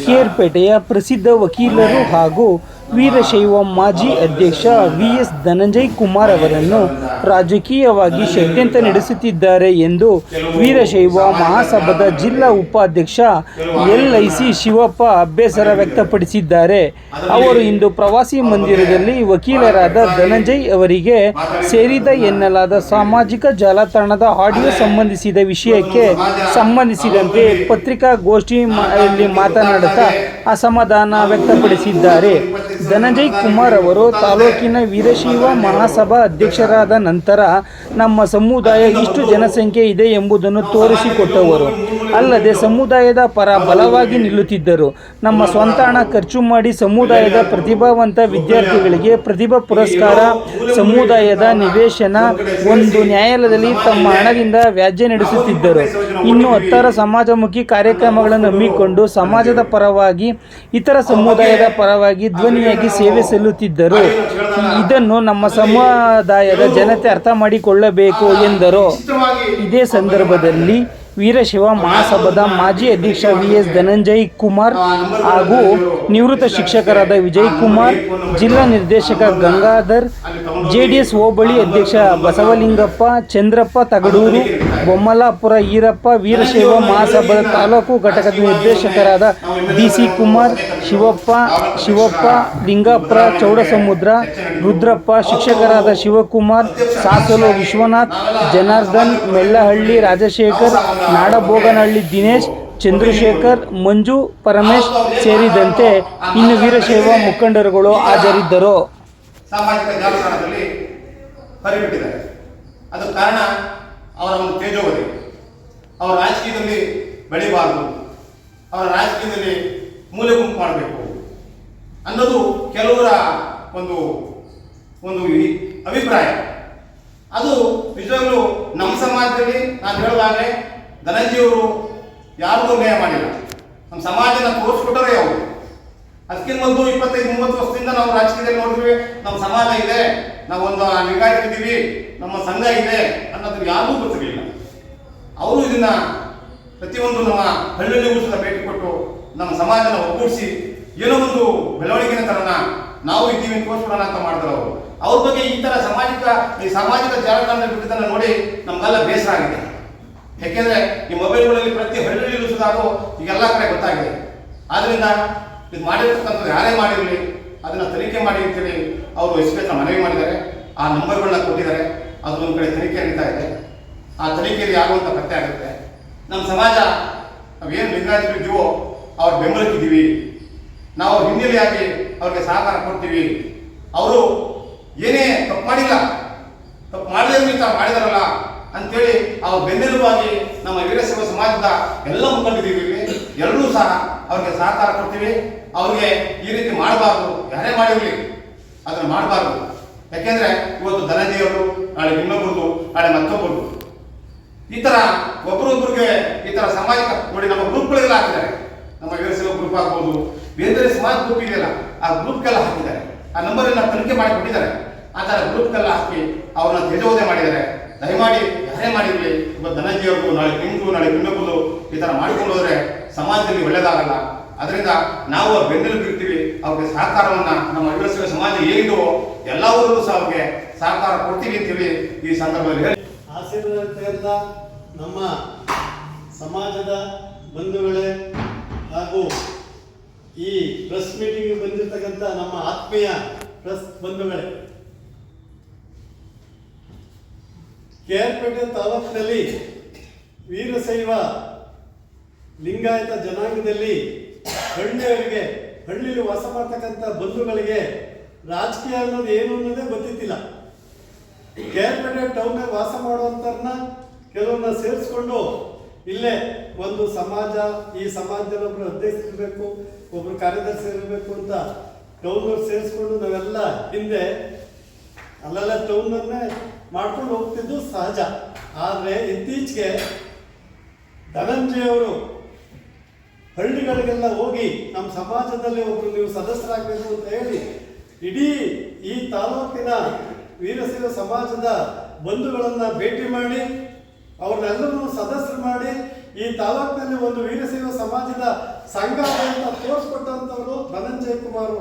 ಕೇರ್ಪೇಟೆಯ ಪ್ರಸಿದ್ಧ ವಕೀಲರು ಹಾಗೂ ವೀರಶೈವ ಮಾಜಿ ಅಧ್ಯಕ್ಷ ವಿ.ಎಸ್. ಧನಂಜಯ್ ಕುಮಾರ್ ಅವರನ್ನು ರಾಜಕೀಯವಾಗಿ ಷಡ್ಯಂತ್ರ ನಡೆಸುತ್ತಿದ್ದಾರೆ ಎಂದು ವೀರಶೈವ ಮಹಾಸಭಾದ ಜಿಲ್ಲಾ ಉಪಾಧ್ಯಕ್ಷ ಎಲ್.ಐ.ಸಿ. ಶಿವಪ್ಪ ಬೇಸರ ವ್ಯಕ್ತಪಡಿಸಿದ್ದಾರೆ. ಅವರು ಇಂದು ಪ್ರವಾಸಿ ಮಂದಿರದಲ್ಲಿ ವಕೀಲರಾದ ಧನಂಜಯ್ ಅವರಿಗೆ ಸೇರಿದ ಎನ್ನಲಾದ ಸಾಮಾಜಿಕ ಜಾಲತಾಣದ ಆಡಿಯೋ ಸಂಬಂಧಿಸಿದ ವಿಷಯಕ್ಕೆ ಸಂಬಂಧಿಸಿದಂತೆ ಪತ್ರಿಕಾಗೋಷ್ಠಿಯಲ್ಲಿ ಮಾತನಾಡುತ್ತಾ ಅಸಮಾಧಾನ ವ್ಯಕ್ತಪಡಿಸಿದ್ದಾರೆ. ಧನಂಜಯ್ ಕುಮಾರ್ ಅವರು ತಾಲೂಕಿನ ವೀರಶೈವ ಮಹಾಸಭಾ ಅಧ್ಯಕ್ಷರಾದ ನಂತರ ನಮ್ಮ ಸಮುದಾಯ ಇಷ್ಟು ಜನಸಂಖ್ಯೆ ಇದೆ ಎಂಬುದನ್ನು ತೋರಿಸಿಕೊಟ್ಟವರು. ಅಲ್ಲದೆ ಸಮುದಾಯದ ಪರ ಬಲವಾಗಿ ನಿಲ್ಲುತ್ತಿದ್ದರು. ನಮ್ಮ ಸ್ವಂತ ಹಣ ಖರ್ಚು ಮಾಡಿ ಸಮುದಾಯದ ಪ್ರತಿಭಾವಂತ ವಿದ್ಯಾರ್ಥಿಗಳಿಗೆ ಪ್ರತಿಭಾ ಪುರಸ್ಕಾರ, ಸಮುದಾಯದ ನಿವೇಶನ, ಒಂದು ನ್ಯಾಯಾಲಯದಲ್ಲಿ ತಮ್ಮ ಹಣದಿಂದ ವ್ಯಾಜ್ಯ ನಡೆಸುತ್ತಿದ್ದರು. ಇನ್ನು 10 ಸಮಾಜಮುಖಿ ಕಾರ್ಯಕ್ರಮಗಳನ್ನು ಹಮ್ಮಿಕೊಂಡು ಸಮಾಜದ ಪರವಾಗಿ, ಇತರ ಸಮುದಾಯದ ಪರವಾಗಿ ಧ್ವನಿಯಾಗಿ ಸೇವೆ ಸಲ್ಲುತ್ತಿದ್ದರು. ಇದನ್ನು ನಮ್ಮ ಸಮುದಾಯದ ಜನತೆ ಅರ್ಥ ಮಾಡಿಕೊಳ್ಳಬೇಕು ಎಂದರು. ಇದೇ ಸಂದರ್ಭದಲ್ಲಿ ವೀರಶೈವ ಮಹಾಸಭಾದ ಮಾಜಿ ಅಧ್ಯಕ್ಷ ವಿ.ಎಸ್. ಧನಂಜಯ್ ಕುಮಾರ್ ಹಾಗೂ ನಿವೃತ್ತ ಶಿಕ್ಷಕರಾದ ವಿಜಯ್ ಕುಮಾರ್, ಜಿಲ್ಲಾ ನಿರ್ದೇಶಕ ಗಂಗಾಧರ್, ಜೆಡಿಎಸ್ ಹೋಬಳಿ ಅಧ್ಯಕ್ಷ ಬಸವಲಿಂಗಪ್ಪ, ಚಂದ್ರಪ್ಪ ತಗಡೂರು, ಬೊಮ್ಮಲಾಪುರ ಈರಪ್ಪ, ವೀರಶೈವ ಮಹಾಸಭಾದ ತಾಲೂಕು ಘಟಕದ ನಿರ್ದೇಶಕರಾದ ಡಿ.ಸಿ. ಕುಮಾರ್, ಶಿವಪ್ಪ, ಲಿಂಗಾಪುರ, ಚೌಡಸಮುದ್ರ, ರುದ್ರಪ್ಪ, ಶಿಕ್ಷಕರಾದ ಶಿವಕುಮಾರ್, ಸಾಸಲು ವಿಶ್ವನಾಥ್, ಜನಾರ್ದನ್, ಮೆಲ್ಲಹಳ್ಳಿ ರಾಜಶೇಖರ್, ನಾಡಬೋಗನಹಳ್ಳಿ ದಿನೇಶ್, ಚಂದ್ರಶೇಖರ್, ಮಂಜು, ಪರಮೇಶ್ ಸೇರಿದಂತೆ ಇನ್ನು ವೀರಶೈವ ಮುಖಂಡರುಗಳು ಹಾಜರಿದ್ದರು. ಸಾಮಾಜಿಕ ಜಾಲತಾಣದಲ್ಲಿ ಪರಿಬಿಟ್ಟಿದ್ದಾರೆ. ಅದು ಕಾರಣ ಅವರ ಒಂದು ತೇಜೋವಧಿ. ಅವರ ರಾಜಕೀಯದಲ್ಲಿ ಬೆಳಿಬಾರದು, ಅವರ ರಾಜಕೀಯದಲ್ಲಿ ಮೂಲೆ ಗುಂಪು ಮಾಡಬೇಕು ಅನ್ನೋದು ಕೆಲವರ ಒಂದು ಅಭಿಪ್ರಾಯ. ಅದು ನಿಜವಾಗ್ಲೂ ನಮ್ಮ ಸಮಾಜದಲ್ಲಿ ನಾನು ಹೇಳಿದಾಗಲೇ ಧನಂಜಯವರು ಯಾರಿಗೂ ನ್ಯಾಯ ಮಾಡಿಲ್ಲ. ನಮ್ಮ ಸಮಾಜನ ತೋರಿಸ್ಕೊಟ್ಟರೆ ಅವರು. ಅದಕ್ಕಿಂತ ಮೊದಲು 25-30 ವರ್ಷದಿಂದ ನಾವು ರಾಜಕೀಯದಲ್ಲಿ ನೋಡಿದ್ವಿ, ನಮ್ಮ ಸಮಾಜ ಇದೆ, ನಾವೊಂದು ಲಿಂಗಾಯತಿದ್ದೀವಿ, ನಮ್ಮ ಸಂಘ ಇದೆ ಅನ್ನೋದು ಯಾರಿಗೂ ಗೊತ್ತಿರಲಿಲ್ಲ. ಅವರು ಇದನ್ನ ಪ್ರತಿಯೊಂದು ನಮ್ಮ ಹಳ್ಳಿ ಊರಿನ ಭೇಟಿ ಕೊಟ್ಟು ನಮ್ಮ ಸಮಾಜನ ಒಗ್ಗೂಡಿಸಿ ಏನೋ ಒಂದು ಬೆಳವಣಿಗೆನ ತರನ ನಾವು ಇದ್ದೀವಿ ತೋರಿಸ್ಕೊಡೋಣ ಅಂತ ಮಾಡಿದ್ರು ಅವರು. ಅವ್ರ ಬಗ್ಗೆ ಈ ಸಾಮಾಜಿಕ ಜಾಲತಾಣದ ಬಿಟ್ಟಿದ್ದನ್ನು ನೋಡಿ ನಮ್ಗೆಲ್ಲ ಬೇಸರ ಆಗಿದೆ. ಯಾಕೆಂದ್ರೆ ಈ ಮೊಬೈಲ್ಗಳಲ್ಲಿ ಪ್ರತಿ ಹಳ್ಳಿಯಲ್ಲೂ ಸುಧಾ ಅದು ಈಗೆಲ್ಲ ಕಡೆ ಗೊತ್ತಾಗಿದೆ. ಆದ್ರಿಂದ ಇದು ಮಾಡಿರ್ತಕ್ಕಂಥದ್ದು ಯಾರೇ ಮಾಡಿರಲಿ ಅದನ್ನ ತನಿಖೆ ಮಾಡಿ ಅಂತೇಳಿ ಅವರು ಎಸ್ ಪಿ ಹತ್ರ ಮನವಿ ಮಾಡಿದ್ದಾರೆ. ಆ ನಂಬರ್ಗಳನ್ನ ಕೊಟ್ಟಿದ್ದಾರೆ. ಅದು ಒಂದು ಕಡೆ ತನಿಖೆ ನಡೀತಾ ಇದೆ. ಆ ತನಿಖೆಯಲ್ಲಿ ಆಗುವಂಥ ಪತ್ತೆ ಆಗುತ್ತೆ. ನಮ್ಮ ಸಮಾಜ ನಾವೇನು ಲಿಂಗಾಯತರಿದ್ದೀವೋ ಅವ್ರ ಬೆಂಬಲಕ್ಕಿದ್ದೀವಿ, ನಾವು ಹಿನ್ನೆಲೆಯಾಗಿ ಅವ್ರಿಗೆ ಸಹಕಾರ ಕೊಡ್ತೀವಿ. ಅವರು ಏನೇ ತಪ್ಪು ಮಾಡಿಲ್ಲ, ತಪ್ಪು ಮಾಡದೇ ಮಾಡಿದಾರಲ್ಲ ಅಂತೇಳಿ ಅವ್ರ ಬೆನ್ನೆಲುಬಾಗಿ ನಮ್ಮ ವೀರಶೈವ ಸಮಾಜದ ಎಲ್ಲ ಮುಖಂಡಿದ್ದೀವಿ. ಎಲ್ಲರೂ ಸಹ ಅವ್ರಿಗೆ ಸಹಕಾರ ಕೊಡ್ತೀವಿ. ಅವ್ರಿಗೆ ಈ ರೀತಿ ಮಾಡಬಾರ್ದು, ಯಾರೇ ಮಾಡಿರಲಿ ಅದನ್ನು ಮಾಡಬಾರ್ದು. ಯಾಕೆಂದ್ರೆ ಇವತ್ತು ಧನಂಜಯವರು, ನಾಳೆ ಇನ್ನೊಬ್ಬರದು, ನಾಳೆ ಮತ್ತೊಬ್ಬರದು, ಈ ಥರ ಒಬ್ಬರೊಬ್ಬರಿಗೆ ಈ ಥರ ಸಾಮಾಜಿಕ ನೋಡಿ ನಮ್ಮ ಗ್ರೂಪ್ಗಳೆಲ್ಲ ಹಾಕಿದ್ದಾರೆ. ನಮ್ಮ ವೀರಶೈವ ಗ್ರೂಪ್ ಆಗ್ಬೋದು, ಬೇರೆ ಸಮಾಜ ಗ್ರೂಪ್ ಇದೆಯಲ್ಲ ಆ ಗ್ರೂಪ್ಗೆಲ್ಲ ಹಾಕಿದ್ದಾರೆ. ಆ ನಂಬರನ್ನ ತನಿಖೆ ಮಾಡಿ ಕೊಟ್ಟಿದ್ದಾರೆ. ಆ ಥರ ಗ್ರೂಪ್ಗೆಲ್ಲ ಹಾಕಿ ಅವ್ರನ್ನ ತೇಜೋವಧೆ ಮಾಡಿದ್ದಾರೆ. ದಯಮಾಡಿ ಯಾರೇ ಮಾಡಿರಲಿ, ಇವತ್ತು ಧನಂಜಯವ್ರಿಗೂ, ನಾಳೆ ನಿಮ್ಗೂ, ನಾಳೆ ಇನ್ನೊಬ್ಬರು ಈ ಥರ ಮಾಡಿಕೊಂಡು ಹೋದರೆ ಸಮಾಜದಲ್ಲಿ ಒಳ್ಳೇದಾಗಲ್ಲ. ಅದರಿಂದ ನಾವು ಅವ್ರ ಬೆನ್ನೆಲುಬು ಇರ್ತೀವಿ. ಅವ್ರಿಗೆ ಸಹಕಾರವನ್ನ ನಮ್ಮ ವೀರಶೈವ ಸಮಾಜ ಏನಿದೋ ಎಲ್ಲವರಿಗೂ ಸಹ ಅವ್ರಿಗೆ ಸಹಕಾರ ಕೊಡ್ತೀವಿ ಅಂತೇಳಿ ಈ ಸಂದರ್ಭದಲ್ಲಿ ಹೇಳಿ ಆಶೀರ್ವಾದ ನಮ್ಮ ಸಮಾಜದ ಬಂಧುಗಳೇ ಹಾಗೂ ಈ ಪ್ರೆಸ್ ಮೀಟಿಂಗ್ ಬಂದಿರತಕ್ಕಂಥ ನಮ್ಮ ಆತ್ಮೀಯ ಪ್ರೆಸ್ ಬಂಧುಗಳೇ, ಕೇರ್ಪೇಟೆ ತಾಲೂಕಿನಲ್ಲಿ ವೀರಶೈವ ಲಿಂಗಾಯತ ಜನಾಂಗದಲ್ಲಿ ಹಳ್ಳಿಯವರಿಗೆ, ಹಳ್ಳಿಯಲ್ಲಿ ವಾಸ ಮಾಡ್ತಕ್ಕಂಥ ಬಂಧುಗಳಿಗೆ ರಾಜಕೀಯ ಅನ್ನೋದು ಏನು ಅನ್ನೋದೇ ಗೊತ್ತಿತ್ತಿಲ್ಲ. ಕೇರ್ಪೇಟೆ ಟೌನ್ಗೆ ವಾಸ ಮಾಡುವಂಥವ್ರನ್ನ ಕೆಲವನ್ನ ಸೇರಿಸ್ಕೊಂಡು ಇಲ್ಲೇ ಒಂದು ಸಮಾಜ, ಈ ಸಮಾಜದಲ್ಲಿ ಒಬ್ಬರು ಅಧ್ಯಕ್ಷರು ಇರಬೇಕು, ಒಬ್ಬರು ಕಾರ್ಯದರ್ಶಿ ಇರಬೇಕು ಅಂತ ಟೌನವ್ರು ಸೇರಿಸ್ಕೊಂಡು ನಾವೆಲ್ಲ ಹಿಂದೆ ಅಲ್ಲೆಲ್ಲ ಟೌನನ್ನೇ ಮಾಡ್ಕೊಂಡು ಹೋಗ್ತಿದ್ದು ಸಹಜ. ಆದರೆ ಇತ್ತೀಚೆಗೆ ಧನಂಜಯ ಅವರು ಹಳ್ಳಿಗಳಿಗೆಲ್ಲ ಹೋಗಿ ನಮ್ಮ ಸಮಾಜದಲ್ಲಿ ಒಬ್ಬರು ನೀವು ಸದಸ್ಯರಾಗಬೇಕು ಅಂತ ಹೇಳಿ ಇಡೀ ಈ ತಾಲೂಕಿನ ವೀರಶೈವ ಸಮಾಜದ ಬಂಧುಗಳನ್ನು ಭೇಟಿ ಮಾಡಿ ಅವ್ರನ್ನೆಲ್ಲರೂ ಸದಸ್ಯರು ಮಾಡಿ ಈ ತಾಲೂಕಿನಲ್ಲಿ ಒಂದು ವೀರಶೈವ ಸಮಾಜದ ಸಂಘ ಅಂತ ತೋರಿಸ್ಕೊಟ್ಟಂಥವ್ರು ಧನಂಜಯ ಕುಮಾರ್.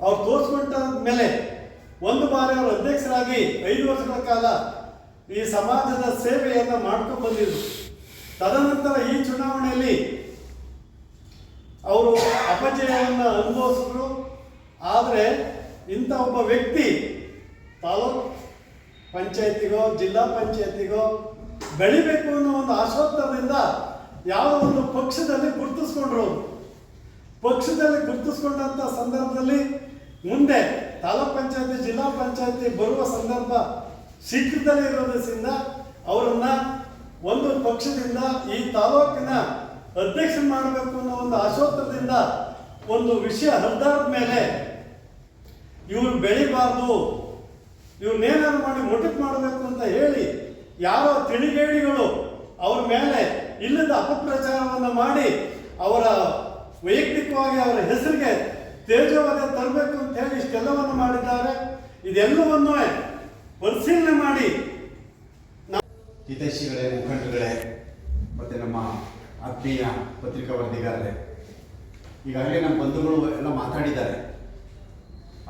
ಅವ್ರು ತೋರಿಸ್ಕೊಂಡ ಮೇಲೆ ಒಂದು ಬಾರಿ ಅವರು ಅಧ್ಯಕ್ಷರಾಗಿ 5 ವರ್ಷಗಳ ಕಾಲ ಈ ಸಮಾಜದ ಸೇವೆಯನ್ನು ಮಾಡ್ಕೊಂಡು ಬಂದಿದ್ರು. ತದನಂತರ ಈ ಚುನಾವಣೆಯಲ್ಲಿ ಅವರು ಅಪಜಯವನ್ನು ಅನುಭವಿಸಿದ್ರು. ಆದರೆ ಇಂಥ ಒಬ್ಬ ವ್ಯಕ್ತಿ ತಾಲೂಕ್ ಪಂಚಾಯತಿಗೋ ಜಿಲ್ಲಾ ಪಂಚಾಯತಿಗೋ ಬೆಳಿಬೇಕು ಅನ್ನೋ ಒಂದು ಆಶೋತ್ತರದಿಂದ ಯಾವುದೋ ಒಂದು ಪಕ್ಷದಲ್ಲಿ ಗುರುತಿಸ್ಕೊಂಡ್ರು. ಪಕ್ಷದಲ್ಲಿ ಗುರುತಿಸ್ಕೊಂಡಂಥ ಸಂದರ್ಭದಲ್ಲಿ ಮುಂದೆ ತಾಲೂಕ್ ಪಂಚಾಯತಿ ಜಿಲ್ಲಾ ಪಂಚಾಯತಿ ಬರುವ ಸಂದರ್ಭ ಶೀಘ್ರದಲ್ಲೇ ಇರೋದ್ರಿಂದ ಅವರನ್ನ ಒಂದು ಪಕ್ಷದಿಂದ ಈ ತಾಲೂಕಿನ ಅಧ್ಯಕ್ಷ ಮಾಡಬೇಕು ಅನ್ನೋ ಒಂದು ಆಶೋತ್ತರದಿಂದ ಒಂದು ವಿಷಯ ಹರಿದಾರದ ಮೇಲೆ ಇವರು ಬೆಳಿಬಾರ್ದು, ಇವ್ರನ್ನೇನಾದ್ರು ಮಾಡಿ ಮೊಟಕು ಮಾಡಬೇಕು ಅಂತ ಹೇಳಿ ಯಾರೋ ತಿಳಿಗೇಡಿಗಳು ಅವ್ರ ಮೇಲೆ ಇಲ್ಲದ ಅಪಪ್ರಚಾರವನ್ನು ಮಾಡಿ ಅವರ ವೈಯಕ್ತಿಕವಾಗಿ ಅವರ ಹೆಸರಿಗೆ ತೇಜೋವಧೆ ತರಬೇಕು ಅಂತ ಹೇಳಿ ಇಷ್ಟೆಲ್ಲವನ್ನು ಮಾಡಿದ್ದಾರೆ. ಇದೆಲ್ಲವನ್ನೂ ಪರಿಶೀಲನೆ ಮಾಡಿ ಹಿತೈಷಿಗಳೇ, ಮುಖಂಡಗಳೇ, ಮತ್ತು ನಮ್ಮ ಆತ್ಮೀಯ ಪತ್ರಿಕಾ ವರದಿಗಾರರೇ, ಈಗಾಗಲೇ ನಮ್ಮ ಬಂಧುಗಳು ಎಲ್ಲ ಮಾತಾಡಿದ್ದಾರೆ.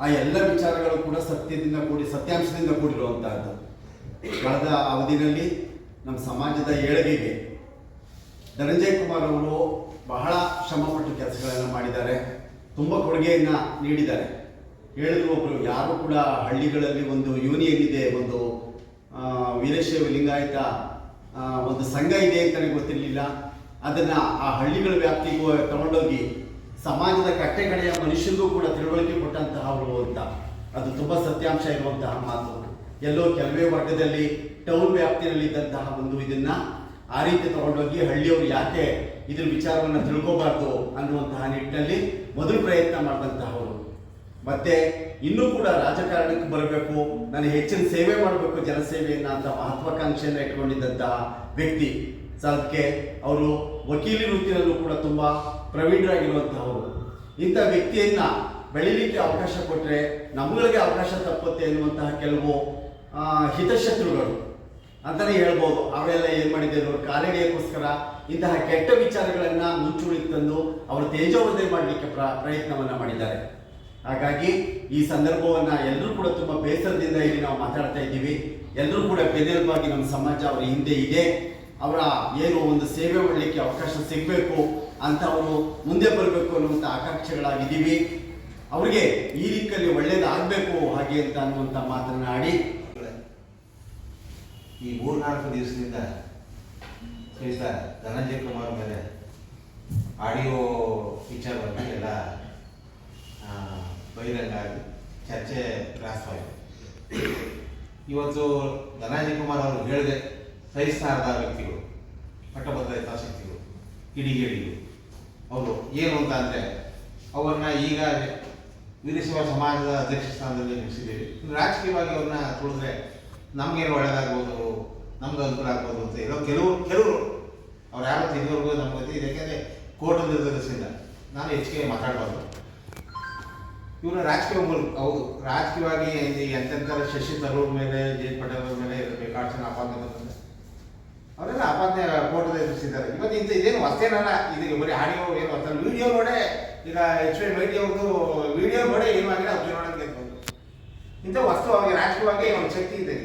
ಆ ಎಲ್ಲ ವಿಚಾರಗಳು ಕೂಡ ಸತ್ಯಾಂಶದಿಂದ ಕೂಡಿರುವಂತಹದ್ದು. ಕಳೆದ ಅವಧಿಯಲ್ಲಿ ನಮ್ಮ ಸಮಾಜದ ಏಳಿಗೆಗೆ ಧನಂಜಯ ಕುಮಾರ್ ಅವರು ಬಹಳ ಶ್ರಮಪಟ್ಟು ಕೆಲಸಗಳನ್ನು ಮಾಡಿದ್ದಾರೆ, ತುಂಬ ಕೊಡುಗೆಯನ್ನು ನೀಡಿದ್ದಾರೆ. ಹೇಳಿದ್ರು ಒಬ್ಬರು, ಯಾರು ಕೂಡ ಹಳ್ಳಿಗಳಲ್ಲಿ ಒಂದು ಯೂನಿಯನ್ ಇದೆ, ಒಂದು ವೀರಶೈವ ಲಿಂಗಾಯತ ಒಂದು ಸಂಘ ಇದೆ ಅಂತಲೇ ಗೊತ್ತಿರಲಿಲ್ಲ. ಅದನ್ನು ಆ ಹಳ್ಳಿಗಳ ವ್ಯಾಪ್ತಿಗೂ ತಗೊಂಡೋಗಿ ಸಮಾಜದ ಕಟ್ಟೆಕಡೆಯ ಮನುಷ್ಯರಿಗೂ ಕೂಡ ತಿಳುವಳಿಕೆ ಕೊಟ್ಟಂತಹ ಅವರು ಅಂತ, ಅದು ತುಂಬ ಸತ್ಯಾಂಶ ಇರುವಂತಹ ಮಾತು. ಎಲ್ಲೋ ಕೆಲವೇ ವರ್ಗದಲ್ಲಿ ಟೌನ್ ವ್ಯಾಪ್ತಿಯಲ್ಲಿದ್ದಂತಹ ಒಂದು ಇದನ್ನು ಆ ರೀತಿ ತಗೊಂಡೋಗಿ ಹಳ್ಳಿಯವರು ಯಾಕೆ ಇದ್ರ ವಿಚಾರವನ್ನು ತಿಳ್ಕೋಬಾರ್ದು ಅನ್ನುವಂತಹ ನಿಟ್ಟಿನಲ್ಲಿ ಮೊದಲು ಪ್ರಯತ್ನ ಮಾಡಿದಂತಹವರು. ಮತ್ತೆ ಇನ್ನೂ ಕೂಡ ರಾಜಕಾರಣಕ್ಕೆ ಬರಬೇಕು, ನಾನು ಹೆಚ್ಚಿನ ಸೇವೆ ಮಾಡಬೇಕು, ಜನಸೇವೆಯನ್ನು ಅಂತ ಮಹತ್ವಾಕಾಂಕ್ಷೆಯನ್ನು ಇಟ್ಕೊಂಡಿದ್ದಂತಹ ವ್ಯಕ್ತಿ. ಅದಕ್ಕೆ ಅವರು ವಕೀಲಿ ವೃತ್ತಿಯಲ್ಲೂ ಕೂಡ ತುಂಬ ಪ್ರವೀಣರಾಗಿರುವಂತಹವರು. ಇಂಥ ವ್ಯಕ್ತಿಯನ್ನ ಬೆಳೀಲಿಕ್ಕೆ ಅವಕಾಶ ಕೊಟ್ಟರೆ ನಮ್ಮಗಳಿಗೆ ಅವಕಾಶ ತಪ್ಪುತ್ತೆ ಎನ್ನುವಂತಹ ಕೆಲವು ಹಿತಶತ್ರುಗಳು ಅಂತಲೇ ಹೇಳ್ಬೋದು. ಅವೆಲ್ಲ ಏನು ಮಾಡಿದ್ರು, ಕಾರ್ಯಗಳಿಗೋಸ್ಕರ ಇಂತಹ ಕೆಟ್ಟ ವಿಚಾರಗಳನ್ನು ಮುಂಚೂಣಿಗೆ ತಂದು ಅವರು ತೇಜೋವಧೆ ಮಾಡಲಿಕ್ಕೆ ಪ್ರಯತ್ನವನ್ನು ಮಾಡಿದ್ದಾರೆ. ಹಾಗಾಗಿ ಈ ಸಂದರ್ಭವನ್ನು ಎಲ್ಲರೂ ಕೂಡ ತುಂಬ ಬೇಸರದಿಂದ ಇಲ್ಲಿ ನಾವು ಮಾತಾಡ್ತಾ ಇದ್ದೀವಿ. ಎಲ್ಲರೂ ಕೂಡ ಬೆನ್ನೆಲುಬಾಗಿ ನಮ್ಮ ಸಮಾಜ ಅವರ ಹಿಂದೆ ಇದೆ, ಅವರ ಏನು ಒಂದು ಸೇವೆ ಮಾಡಲಿಕ್ಕೆ ಅವಕಾಶ ಸಿಗಬೇಕು ಅಂತ ಅವರು ಮುಂದೆ ಬರಬೇಕು ಅನ್ನುವಂಥ ಆಕಾಂಕ್ಷೆಗಳಾಗಿದ್ದೀವಿ. ಅವರಿಗೆ ಈ ರೀತಿಯಲ್ಲಿ ಒಳ್ಳೇದಾಗಬೇಕು ಹಾಗೆ ಅಂತ ಅನ್ನುವಂಥ ಮಾತನ್ನ ಆಡಿ ಈ 3-4 ದಿವಸದಿಂದ ಶ್ರೀಯುತ ಧನಂಜಯ ಕುಮಾರ್ ಮೇಲೆ ಆಡಿಯೋ ವಿಚಾರವಾಗಿ ಎಲ್ಲ ಬಹಿರಂಗ ಆಗಿ ಚರ್ಚೆ ಗ್ರಾಸವಾಗಿದೆ. ಇವತ್ತು ಧನಂಜಯ ಕುಮಾರ್ ಅವರು ಹೇಳಿದೆ, ಸಹಿಸಲಾರದ ವ್ಯಕ್ತಿಗಳು, ಪಟ್ಟಭದ್ರ ಹಿತಾಸಕ್ತಿಗಳು, ಕಿಡಿಗೇಡಿಗಳು ಅವರು ಏನು ಅಂತ ಅಂದರೆ ಅವ್ರನ್ನ ಈಗ ವೀರಶೈವ ಸಮಾಜದ ಅಧ್ಯಕ್ಷ ಸ್ಥಾನದಲ್ಲಿ ನಿಲ್ಲಿಸಿದ್ದೀವಿ. ರಾಜಕೀಯವಾಗಿ ಅವ್ರನ್ನ ತುಳಿದ್ರೆ ನಮಗೇನು ಒಳ್ಳೆಯದಾಗ್ಬೋದು, ನಮ್ಗೆ ಅನುಕೂಲ ಆಗ್ಬೋದು ಅಂತ ಇರೋ ಕೆಲವರು ಅವ್ರು ಯಾವತ್ತು ಇದುವರೆಗೂ ನಮ್ಗೆ ಗೊತ್ತಿದೆ. ಯಾಕೆಂದರೆ ಕೋರ್ಟ್ ನಿರ್ದೇಶನದಿಂದ ನಾನು ಹೆಚ್ಚಿಗೆ ಮಾತಾಡಬಾರ್ದು. ಇವರು ರಾಜಕೀಯ ಮೂಲಕ ಹೌದು ರಾಜಕೀಯವಾಗಿ ಎಂತೆಂಥ ಶಶಿ ತರೂರ್ ಮೇಲೆ, ಜೆ ಪಟೇಲ್ ಅವ್ರ ಮೇಲೆ ಬೇಕಾಡ್ಸೋಣ ಆಪಾದನೆ ಬಂದರೆ ಅವರೆಲ್ಲ ಆಪಾದನೆ ಕೋರ್ಟಲ್ಲಿ ಎದುರಿಸಿದ್ದಾರೆ. ಇವತ್ತು ಇದೇನು ಹೊಸ್ತೇನಲ್ಲ, ಇದು ಬರೀ ಆಡಿಯೋ ಏನು ಹೊಸ ವಿಡಿಯೋ ನೋಡೇ ಈಗ H.Y. ಮೈಟಿ ಅವ್ರದ್ದು ವಿಡಿಯೋ ನೋಡೇ ಏನು ಆಗಿಲ್ಲ ಅವ್ರು ಚುನಾವಣೆ ಗೆಲ್ಬೋದು. ಇಂಥ ವಾಸ್ತವವಾಗಿ ರಾಜಕೀಯವಾಗಿ ಒಂದು ಶಕ್ತಿ ಇದೆ.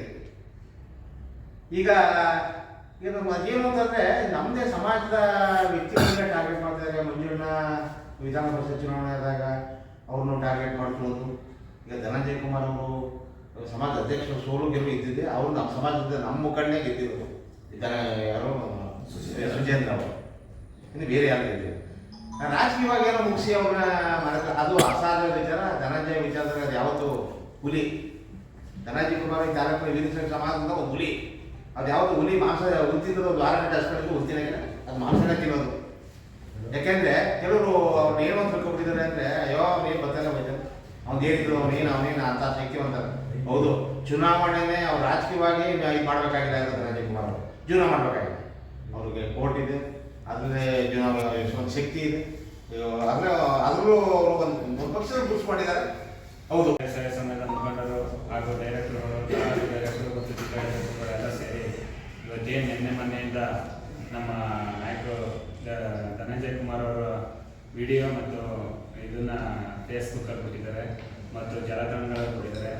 ಈಗ ಏನು ಅಂತಂದರೆ ನಮ್ಮದೇ ಸಮಾಜದ ವ್ಯಕ್ತಿಗಳನ್ನ ಟಾರ್ಗೆಟ್ ಮಾಡ್ತಿದ್ದಾರೆ. ಮಂಜುಳನ್ನ ವಿಧಾನ ಪರಿಷತ್ ಚುನಾವಣೆ ಆದಾಗ ಅವ್ರನ್ನು ಟಾರ್ಗೆಟ್ ಮಾಡ್ಕೊಳ್ಳೋದು. ಈಗ ಧನಂಜಯ ಕುಮಾರ್ ಅವರು ಸಮಾಜ ಅಧ್ಯಕ್ಷರು ಸೋಲು ಗೆಲುವು ಇದ್ದಿದೆ, ಅವರು ನಮ್ಮ ಸಮಾಜದ ನಮ್ಮ ಮುಖಂಡನೇ ಗೆದ್ದಿರೋದು. ಯಾರೋ ಸುಜೇಂದ್ರ ಅವರು, ಇನ್ನು ಬೇರೆ ಯಾರು ಗೆದ್ದಿದೆ. ರಾಜಕೀಯವಾಗಿ ಏನೋ ಮುಗಿಸಿ ಅವ್ರನ್ನ ಮಾಡಿದ್ರೆ ಅದು ಅಸಾಧ್ಯ ವಿಚಾರ. ಧನಂಜಯ ವಿಚಾರದಾಗ ಅದು ಯಾವತ್ತು ಹುಲಿ. ಧನಂಜಯ ಕುಮಾರ್ ತಾಲೂಕು ವೀರಶೈವ ಸಮಾಜದಿಂದ ಒಂದು ಹುಲಿ. ಅದು ಯಾವತ್ತು ಹುಲಿ ಮಾಂಸ ಉಂತಿದ್ದು ಒಂದು 6 ಗಂಟೆ ಅಷ್ಟೊತ್ತಿಗೆ ಉಂತಿನಾಗಿಲ್ಲ, ಅದು ಮಾಂಸನೇ ತಿನ್ನೋದು. ಯಾಕೆಂದರೆ ಕೆಲವರು ಅವ್ರನ್ನ ಏನೋ ಅಂತ ತಿಳ್ಕೊಬಿಟ್ಟಿದ್ದಾರೆ ಅಂದರೆ, ಅಯ್ಯೋ ಅವನೇನು ಗೊತ್ತಲ್ಲ ಬೈತಾರೆ, ಅವ್ನು ಏನಿದ್ರು ಅವನೇನು ಅಂತ ಶಕ್ತಿವಂತಾರೆ. ಹೌದು, ಚುನಾವಣೆನೇ ಅವ್ರು ರಾಜಕೀಯವಾಗಿ ಇದು ಮಾಡಬೇಕಾಗಿಲ್ಲ ಧನಂಜಯ ಕುಮಾರ್ ಅವರು. ಜೀವನ ಮಾಡಬೇಕಾಗಿದೆ, ಅವ್ರಿಗೆ ಕೋರ್ಟ್ ಇದೆ, ಅದರಲ್ಲೇ ಒಂದು ಶಕ್ತಿ ಇದೆ. ಅದರಲ್ಲೂ ಅವರು ಒಂದು ಪಕ್ಷದ ಗುರುತಿಸ್ಕೊಂಡಿದ್ದಾರೆ. ಹೌದು, ಸಂಘದ ಮುಖಂಡರು ಹಾಗೂ ಡೈರೆಕ್ಟರ್ಗಳು ಮತ್ತು ಎಲ್ಲ ಸೇರಿ ಇವತ್ತು ಏನು ನಿನ್ನೆ ಮೊನ್ನೆಯಿಂದ ನಮ್ಮ ನಾಯಕರು ಧನಂಜಯ್ ಕುಮಾರ್ ಅವರ ವಿಡಿಯೋ ಮತ್ತು ಇದನ್ನು ಫೇಸ್ಬುಕ್ಕಲ್ಲಿ ಕೊಟ್ಟಿದ್ದಾರೆ ಮತ್ತು ಜಾಲತಾಣಗಳಲ್ಲಿ ಕೊಟ್ಟಿದ್ದಾರೆ.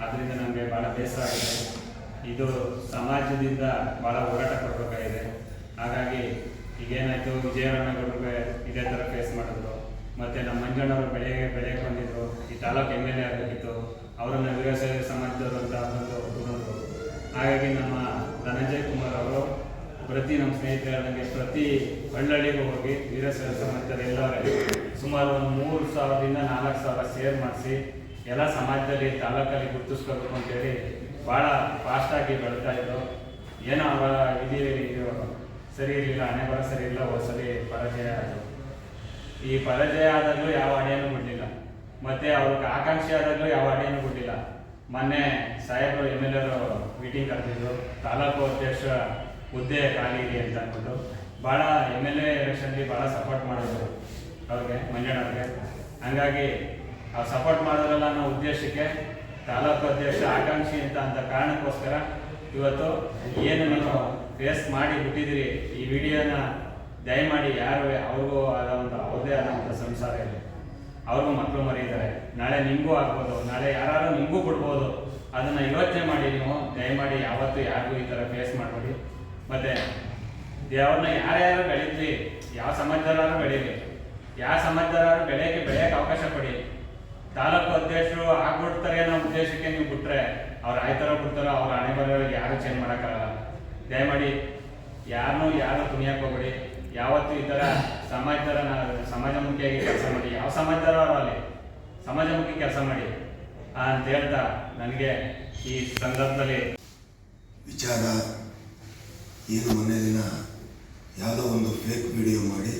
ಆದ್ದರಿಂದ ನಮಗೆ ಭಾಳ ಬೇಸರ ಆಗಿದೆ. ಇದು ಸಮಾಜದಿಂದ ಭಾಳ ಹೋರಾಟ ಕೊಡಬೇಕಾಗಿದೆ. ಹಾಗಾಗಿ ಈಗೇನಾಯಿತು, ವಿಜಯನಗರಕ್ಕೆ ಇದೇ ಥರ ಫೇಸ್ ಮಾಡಿದ್ರು. ಮತ್ತು ನಮ್ಮ ಮಂಜಣ್ಣವರು ಬೆಳೆಗೆ ಬಂದಿದ್ದರು, ಈ ತಾಲೂಕು MLA ಆಗಬೇಕಿತ್ತು, ಅವರನ್ನು ವೀರಶೈವ ಸಮಾಜದವರು ಅಂತ ಬಂದು. ಹಾಗಾಗಿ ನಮ್ಮ ಧನಂಜಯ್ ಕುಮಾರ್ ಅವರು ಪ್ರತಿ ನಮ್ಮ ಸ್ನೇಹಿತರು ಹೇಳಿದಂಗೆ ಪ್ರತಿ ಹಳ್ಳಿಗೂ ಹೋಗಿ ವೀರಶೈವ ಸಮಾಜದ ಎಲ್ಲವರಲ್ಲಿ ಸುಮಾರು ಒಂದು 3,000ದಿಂದ 4,000 ಶೇರ್ ಮಾಡಿಸಿ ಎಲ್ಲ ಸಮಾಜದಲ್ಲಿ ತಾಲೂಕಲ್ಲಿ ಗುರುತಿಸ್ಕೋಬೇಕು ಅಂತೇಳಿ ಭಾಳ ಫಾಸ್ಟಾಗಿ ಬೆಳೀತಾ ಇದ್ರು. ಏನೋ ಅವರ ಇದು ಸರಿ ಇರಲಿಲ್ಲ, ಹಣೆ ಬರ ಸರಿ ಇಲ್ಲ, ಒಂದ್ಸಲಿ ಪರಾಜಯ ಆಯಿತು. ಈ ಪರಾಜಯ ಆದಾಗಲೂ ಯಾವ ಅಡೆಯನ್ನು ಬಿಡಲಿಲ್ಲ, ಮತ್ತು ಅವ್ರಿಗೆ ಆಕಾಂಕ್ಷೆ ಆದಾಗಲೂ ಯಾವ ಅಡೆಯನ್ನು ಬಿಡಲಿಲ್ಲ. ಮೊನ್ನೆ ಸಾಹೇಬರು MLA ಮೀಟಿಂಗ್ ಕರೆದಿದ್ರು, ತಾಲೂಕು ಅಧ್ಯಕ್ಷ ಹುದ್ದೆ ಖಾಲಿ ಇದೆ ಅಂತ ಅಂದ್ಬಿಟ್ಟು ಭಾಳ MLA ಎಲೆಕ್ಷನ್ಗೆ ಭಾಳ ಸಪೋರ್ಟ್ ಮಾಡಿದ್ರು ಅವ್ರಿಗೆ, ಮಂಜಣ್ಣವ್ರಿಗೆ. ಹಂಗಾಗಿ ಅವ್ರು ಸಪೋರ್ಟ್ ಮಾಡೋದ್ರಲ್ಲ ಅನ್ನೋ ಉದ್ದೇಶಕ್ಕೆ ತಾಲೂಕು ಅಧ್ಯಕ್ಷ ಆಕಾಂಕ್ಷಿ ಅಂತ ಕಾರಣಕ್ಕೋಸ್ಕರ ಇವತ್ತು ಏನು ನೀವು ಫೇಸ್ ಮಾಡಿ ಬಿಟ್ಟಿದ್ದೀರಿ, ಈ ವಿಡಿಯೋನ ದಯಮಾಡಿ ಯಾರು ಅವ್ರಿಗೂ ಆದ ಒಂದು ಅವ್ರದ್ದೇ ಆದಂಥ ಸಂಸಾರ ಇದೆ, ಅವ್ರಿಗೂ ಮಕ್ಕಳು ಮರಿದ್ದಾರೆ, ನಾಳೆ ನಿಮಗೂ ಆಗ್ಬೋದು, ನಾಳೆ ಯಾರು ನಿಮಗೂ ಬಿಡ್ಬೋದು. ಅದನ್ನು ಯೋಚನೆ ಮಾಡಿ ನೀವು ದಯಮಾಡಿ ಯಾವತ್ತೂ ಯಾರಿಗೂ ಈ ಥರ ಫೇಸ್ ಮಾಡಬೇಡಿ. ಮತ್ತು ಅವ್ರನ್ನ ಯಾರ್ಯಾರು ಬೆಳೀಲಿ, ಯಾವ ಸಮಾಜದವರು ಬೆಳೀಲಿ, ಯಾವ ಸಮಾಜದವರು ಬೆಳೆಯೋಕ್ಕೆ ಅವಕಾಶ ಕೊಡಿ. ತಾಲೂಕು ಅಧ್ಯಕ್ಷರು ಆಗ್ಬಿಡ್ತಾರೆ ಅನ್ನೋ ಉದ್ದೇಶಕ್ಕೆ ನೀವು ಬಿಟ್ಟರೆ ಅವ್ರು ಆಯ್ತಾರೋ ಬಿಡ್ತಾರೋ ಅವ್ರ ಹಣೆ ಬರೋರಿಗೆ ಯಾರು ಚೇಂಜ್ ಮಾಡೋಕ್ಕಾಗಲ್ಲ. ದಯಮಾಡಿ ಯಾರು ತುಣಿಯಕ್ಕೆ ಹೋಗ್ಬೇಡಿ. ಯಾವತ್ತೂ ಈ ಥರ ಸಮಾಜಮುಖಿಯಾಗಿ ಕೆಲಸ ಮಾಡಿ, ಯಾವ ಸಮಾಜದವರು ಅಲ್ಲಿ ಸಮಾಜಮುಖಿ ಕೆಲಸ ಮಾಡಿ ಅಂತ ಹೇಳ್ತಾ ನನಗೆ ಈ ಸಂದರ್ಭದಲ್ಲಿ ವಿಚಾರ ಏನು ಮೊನ್ನೆ ದಿನ ಯಾವುದೋ ಒಂದು ಫೇಕ್ ವಿಡಿಯೋ ಮಾಡಿ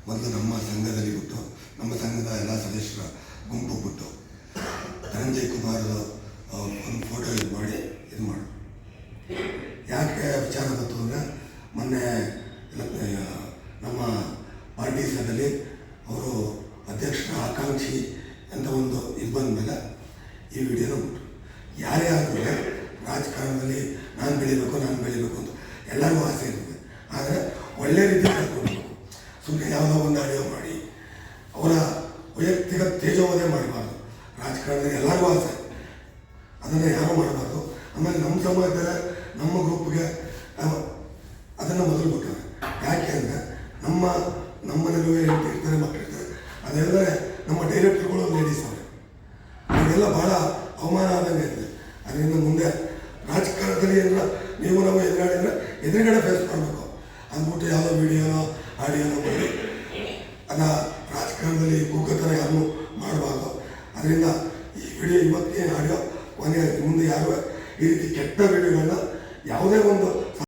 ಮೊದಲು ನಮ್ಮ ಸಂಘದಲ್ಲಿ ಬಿಟ್ಟು, ನಮ್ಮ ಸಂಘದ ಎಲ್ಲ ಸದಸ್ಯರ ಗುಂಪು ಬಿಟ್ಟು ಧನಂಜಯ್ ಕುಮಾರ್ ಒಂದು ಫೋಟೋ ಇದು ಮಾಡಿ ಯಾಕೆ ವಿಚಾರ ಬಂತು ಅಂದರೆ, ಮೊನ್ನೆ ನಮ್ಮ ಪಾರ್ಟಿ ಸಭೆಯಲ್ಲಿ ಅವರು ಅಧ್ಯಕ್ಷರ ಆಕಾಂಕ್ಷಿ ಅಂತ ಒಂದು ಇದು ಬಂದ ಮೇಲೆ ಈ ವಿಡಿಯೋನ ಬಿಟ್ಟರು. ಯಾರೇ ಆದರೂ ರಾಜಕಾರಣದಲ್ಲಿ ನಾನು ಬೆಳಿಬೇಕು ಅಂತ ಎಲ್ಲರಿಗೂ ಆಸೆ ಇರ್ತದೆ. ಆದರೆ ಒಳ್ಳೆ ರೀತಿ ಕಳ್ಕೊಳ್ಬೇಕು. ಸುಮ್ಮನೆ ಯಾವುದೋ ಒಂದು ಆಡಿಯೋ ಮಾಡಿ ಅವರ ವೈಯಕ್ತಿಕ ತೇಜೋವಧೆ ಮಾಡಬಾರ್ದು. ರಾಜಕಾರಣದಲ್ಲಿ ಎಲ್ಲರಿಗೂ ಆಸೆ, ಅದನ್ನು ಯಾರೂ ಮಾಡಬಾರ್ದು. ಆಮೇಲೆ ನಮ್ಮ ಸಮಾಜದ ನಮ್ಮ ಗ್ರೂಪ್ಗೆ ಅದನ್ನು ಮೊದಲು ಬಿಟ್ಟರೆ ಯಾಕೆ ಅಂದರೆ ನಮ್ಮನೆಲ್ಲೂ ಇರ್ತಾರೆ, ಮಕ್ಕಳಿರ್ತಾರೆ, ಅದೆಲ್ಲ ನಮ್ಮ ಡೈರೆಕ್ಟರ್ಗಳು ಲೇಡೀಸ್ ಅವರೇ, ಅದೆಲ್ಲ ಭಾಳ ಅವಮಾನ ಆದಂಗೆ ಇದೆ. ಅದರಿಂದ ಮುಂದೆ ರಾಜಕಾರಣದಲ್ಲಿ ಏನಾರ ನೀವು ನಾವು ಎದುರುಗಡೆ ಫೇಸ್ ಮಾಡಬೇಕು ಅಂದ್ಬಿಟ್ಟು ಯಾವುದೋ ವಿಡಿಯೋನೋ ಆಡಿಯೋನೋ ಮಾಡಿ ಅದನ್ನು ರಾಜಕಾರಣದಲ್ಲಿ ಕೂಗತನ ಯಾರು ಮಾಡಬಾರ್ದು. ಅದರಿಂದ ಈ ವಿಡಿಯೋ ಇವತ್ತೇನು ಆಡಿಯೋ ಮುಂದೆ ಯಾರು ಈ ರೀತಿ ಕೆಟ್ಟ ವಿಡಿಯೋಗಳನ್ನ ಯಾವುದೇ ಒಂದು